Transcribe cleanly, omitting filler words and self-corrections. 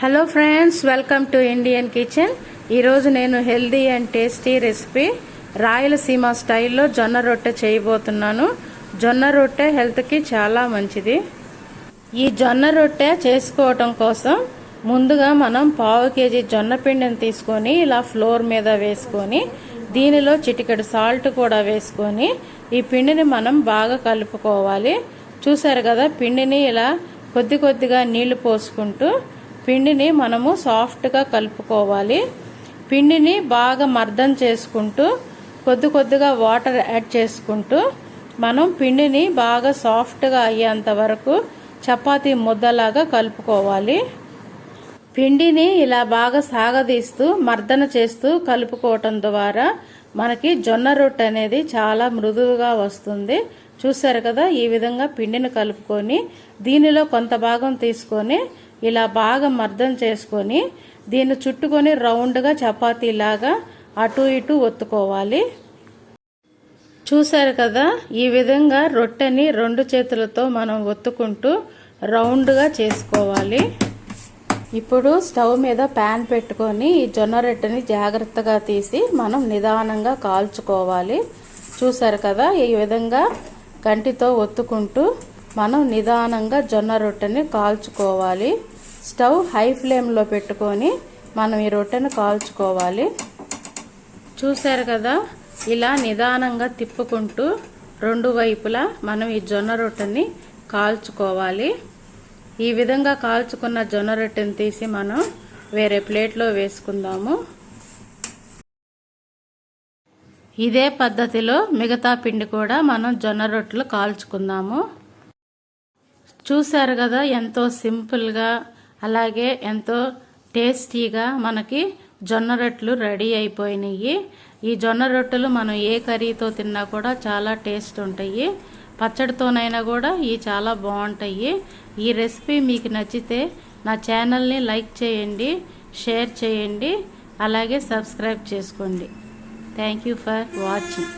Hello friends, welcome to Indian kitchen. ఈరోజు నేను healthy and tasty recipe Rayalaseema స్టైల్లో జొన్న రొట్టె చేయబోతున్నాను. జొన్న రొట్టె హెల్త్కి చాలా మంచిది. ఈ జొన్న రొట్టె చేసుకోవటం కోసం ముందుగా మనం 1/2 kg జొన్న పిండిని తీసుకొని ఇలా ఫ్లోర్ మీద వేసుకొని దీనిలో చిటికెడు సాల్ట్ కూడా వేసుకొని ఈ పిండిని మనం బాగా కలుపుకోవాలి. చూసారు కదా, పిండిని ఇలా కొద్దిగా నీళ్లు పోసుకుంటూ పిండిని మనము సాఫ్ట్గా కలుపుకోవాలి. పిండిని బాగా మర్దం చేసుకుంటూ కొద్దిగా వాటర్ యాడ్ చేసుకుంటూ మనం పిండిని బాగా సాఫ్ట్గా అయ్యేంత వరకు చపాతీ ముద్దలాగా కలుపుకోవాలి. పిండిని ఇలా బాగా సాగదీస్తూ మర్దన చేస్తూ కలుపుకోవటం ద్వారా మనకి జొన్న రొట్టె అనేది చాలా మృదువుగా వస్తుంది. చూసారు కదా, ఈ విధంగా పిండిని కలుపుకొని దీనిలో కొంత భాగం తీసుకొని ఇలా బాగా మర్దం చేసుకొని దీన్ని చుట్టుకొని రౌండ్గా చపాతీలాగా అటు ఇటు ఒత్తుకోవాలి. చూసారు కదా, ఈ విధంగా రొట్టెని 2 చేతులతో మనం ఒత్తుకుంటూ రౌండ్గా చేసుకోవాలి. ఇప్పుడు స్టవ్ మీద ప్యాన్ పెట్టుకొని ఈ జొన్న రొట్టెని జాగ్రత్తగా తీసి మనం నిదానంగా కాల్చుకోవాలి. చూసారు కదా, ఈ విధంగా గంటితో ఒత్తుకుంటూ మనం నిదానంగా జొన్న రొట్టెని కాల్చుకోవాలి. స్టవ్ హై ఫ్లేమ్లో పెట్టుకొని మనం ఈ రొట్టెను కాల్చుకోవాలి. చూసారు కదా, ఇలా నిదానంగా తిప్పుకుంటూ 2 వైపులా మనం ఈ జొన్న రొట్టెని కాల్చుకోవాలి. ఈ విధంగా కాల్చుకున్న జొన్న రొట్టెని తీసి మనం వేరే ప్లేట్లో వేసుకుందాము. ఇదే పద్ధతిలో మిగతా పిండి కూడా మనం జొన్న రొట్టెలు కాల్చుకుందాము. చూసారు కదా, ఎంతో సింపుల్గా అలాగే ఎంతో టేస్టీగా మనకి జొన్న రొట్టెలు రెడీ అయిపోయినాయి. ఈ జొన్న రొట్టెలు మనం ఏ కర్రీతో తిన్నా కూడా చాలా టేస్ట్ ఉంటాయి. పచ్చడితోనైనా కూడా ఇవి చాలా బాగుంటాయి. ఈ రెసిపీ మీకు నచ్చితే నా ఛానల్ని లైక్ చేయండి, షేర్ చేయండి, అలాగే సబ్స్క్రైబ్ చేసుకోండి. Thank you for watching.